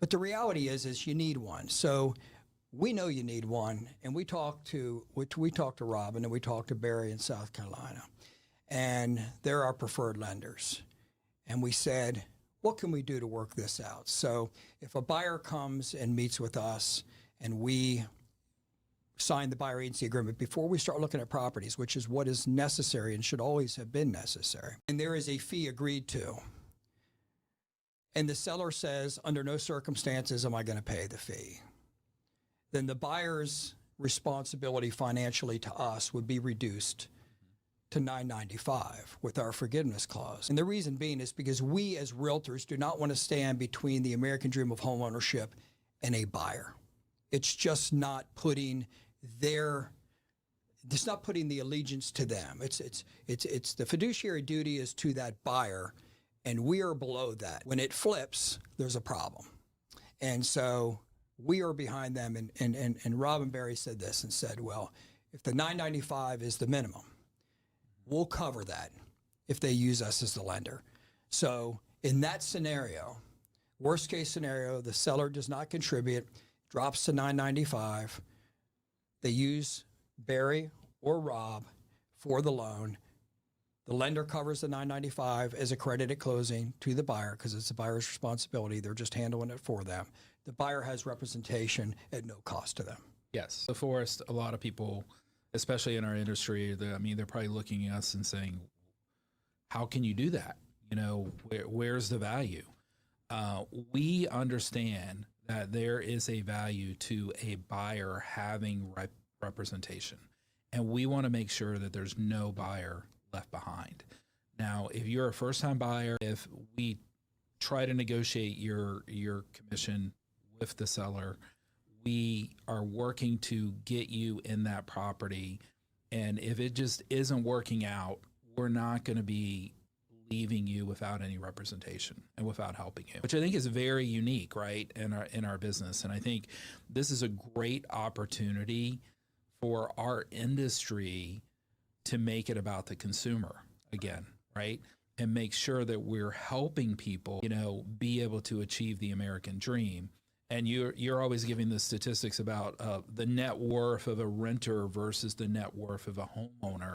But the reality is you need one. So we know you need one, and we talked to Robin and we talked to Barry in South Carolina, and they're our preferred lenders. And we said, what can we do to work this out? So if a buyer comes and meets with us and we sign the buyer agency agreement before we start looking at properties, which is what is necessary and should always have been necessary, and there is a fee agreed to, and the seller says, under no circumstances am I going to pay the fee, then the buyer's responsibility financially to us would be reduced to $995 with our forgiveness clause. And the reason being is because we as realtors do not want to stand between the American dream of homeownership and a buyer. It's just not putting the allegiance to them. It's the fiduciary duty is to that buyer, and we are below that. When it flips, there's a problem. And so we are behind them. And Rob and Barry said this and said, well, if the $995 is the minimum, we'll cover that if they use us as the lender. So in that scenario, worst case scenario, the seller does not contribute, drops to $995. They use Barry or Rob for the loan. The lender covers the $995 as a credit at closing to the buyer because it's the buyer's responsibility. They're just handling it for them. The buyer has representation at no cost to them. Yes. So Forrest, a lot of people, especially in our industry, they're probably looking at us and saying, how can you do that? You know, where's the value? We understand that there is a value to a buyer having representation, and we want to make sure that there's no buyer left behind. Now, if you're a first-time buyer, if we try to negotiate your commission with the seller, we are working to get you in that property. And if it just isn't working out, we're not going to be leaving you without any representation and without helping you, which I think is very unique, right, in our business. And I think this is a great opportunity for our industry to make it about the consumer again, right? And make sure that we're helping people, be able to achieve the American dream. And you're always giving the statistics about the net worth of a renter versus the net worth of a homeowner.